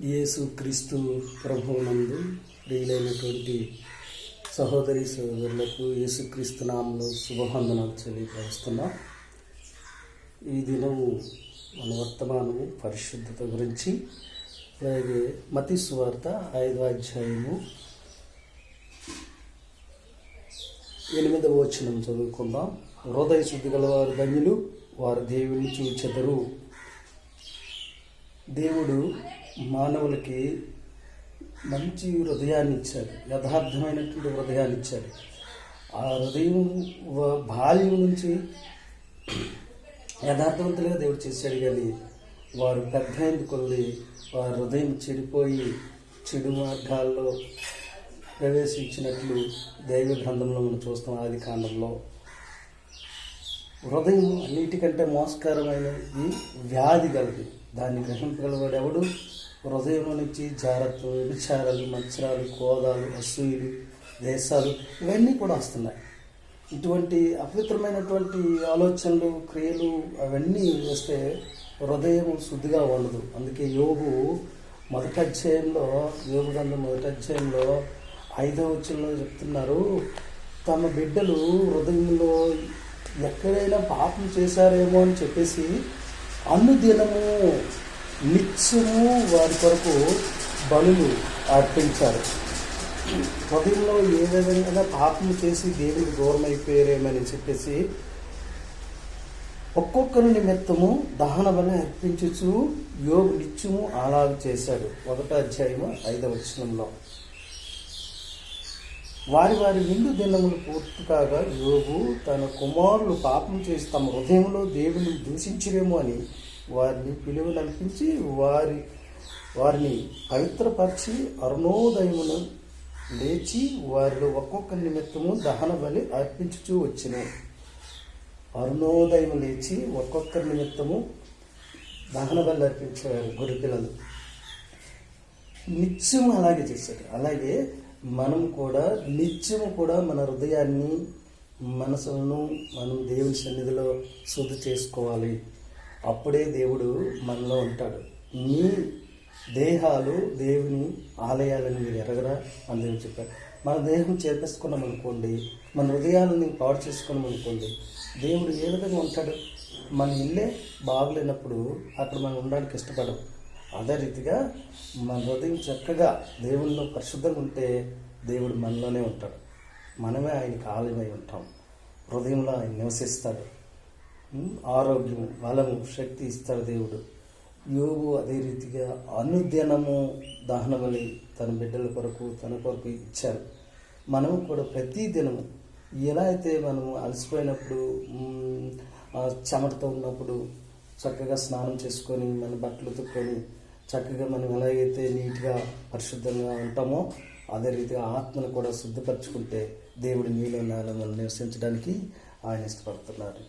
యేసు క్రీస్తు ప్రభువునందు ప్రియులైనటువంటి సహోదరి సహోదరులకు యేసుక్రీస్తు నామములో శుభవందనాలు తెలియపరుస్తున్నాం. ఈ దినము మన వర్తమానము పరిశుద్ధత గురించి, అలాగే మత్తయి సువార్త 5వ అధ్యాయము 8వ వచనం చదువుకుందాం. హృదయ శుద్ధి గలవారు ధన్యులు, వారు దేవుని చూచెదరు. దేవుడు మానవులకి మంచి హృదయాన్ని ఇచ్చాడు, యథార్థమైనటువంటి హృదయాన్ని ఇచ్చాడు. ఆ హృదయం బాల్యం నుంచి యథార్థవంతులుగా దేవుడు చేశాడు. కానీ వారు పెద్ద కొద్ది వారి హృదయం చెడిపోయి చెడు మార్గాల్లో ప్రవేశించినట్లు దైవ గ్రంథంలో మనం చూస్తాం. ఆది కాండంలో హృదయం అన్నిటికంటే మోసకరమైనది, వ్యాధి కలది. దాన్ని గ్రహింపగలవాడు ఎవడు? హృదయం నుంచి జాగ్రత్తలు, విచారాలు, మత్సరాలు, కోదాలు, అసూయలు, దేశాలు ఇవన్నీ కూడా వస్తున్నాయి. ఇటువంటి అపవిత్రమైనటువంటి ఆలోచనలు, క్రియలు అవన్నీ వస్తే హృదయం శుద్ధిగా ఉండదు. అందుకే యోబు గ్రంథం 1వ అధ్యాయంలో 5వ వచనంలో చెప్తున్నారు, తమ బిడ్డలు హృదయంలో ఎక్కడైనా పాపం చేశారేమో అని చెప్పేసి అనుదినము నిత్యము వారి కొరకు బలులు అర్పించారు. హృదయంలో ఏ విధంగా పాపం చేసి దేవుడికి దూరం అయిపోయారేమని చెప్పేసి ఒక్కొక్కరి నిమిత్తము దహన బలి అర్పించుచు యోబు నిత్యము అలాగ చేశాడు. 1వ అధ్యాయము 5వ వచనంలో వారి నిండు దినములు పూర్తి కాగా యోబు తన కుమారులు పాపం చేసి తమ హృదయంలో దేవుని దూషించరేమో అని వారిని పిలువనల్పించి వారిని పవిత్రపరిచి అరుణోదయమును లేచి వారిలో ఒక్కొక్క నిమిత్తము దహన బలి అర్పించుచూ వచ్చిన. అరుణోదయం లేచి ఒక్కొక్కరి నిమిత్తము దహన బలి అర్పించేవారు గొర్రె పిల్లలు. నిత్యము అలాగే చేశారు. అలాగే మనం కూడా నిత్యము కూడా మన హృదయాన్ని, మనసును మనం దేవుని సన్నిధిలో శుద్ధి చేసుకోవాలి. అప్పుడే దేవుడు మనలో ఉంటాడు. మీ దేహాలు దేవుని ఆలయాలని మీరు ఎరగరా అని దేవుడు చెప్పారు. మన దేహం చేపేసుకున్నాం అనుకోండి, మన హృదయాలని పాడు చేసుకున్నాం అనుకోండి, దేవుడు ఏ విధంగా ఉంటాడు? మన ఇల్లే బాగులేనప్పుడు అక్కడ మనం ఉండడానికి ఇష్టపడం. అదే రీతిగా మన హృదయం చక్కగా దేవునిలో పరిశుద్ధంగా ఉంటే దేవుడు మనలోనే ఉంటాడు. మనమే ఆయనకి ఆలయమై ఉంటాం. హృదయంలో ఆయన నివసిస్తాడు. ఆరోగ్యం, బలము, శక్తి ఇస్తాడు దేవుడు. యోబు అదే రీతిగా అనుదినము దహన బలి తన బిడ్డల కొరకు, తన కొరకు ఇచ్చారు. మనము కూడా ప్రతి దినము ఎలా అయితే మనము అలసిపోయినప్పుడు, చెమటతో ఉన్నప్పుడు చక్కగా స్నానం చేసుకొని మన బట్టలు ఉతుక్కొని చక్కగా మనం ఎలాగైతే నీట్గా పరిశుద్ధంగా ఉంటామో అదే రీతిగా ఆత్మను కూడా శుద్ధపరచుకుంటే దేవుడు నీలో మనం నివసించడానికి ఆయన ఇష్టపడుతున్నారు.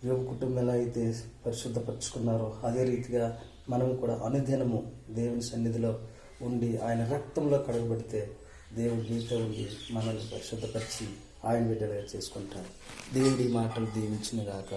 యోబు కుటుంబం ఎలా అయితే పరిశుద్ధపరచుకున్నారో అదే రీతిగా మనం కూడా అనుదినము దేవుని సన్నిధిలో ఉండి ఆయన రక్తంలో కడగబడితే దేవుడు నీతో ఉండి మనల్ని పరిశుద్ధపరిచి ఆయన బిడ్డలుగా చేసుకుంటారు. దేవుడి మాటలు దీవించిన గాక.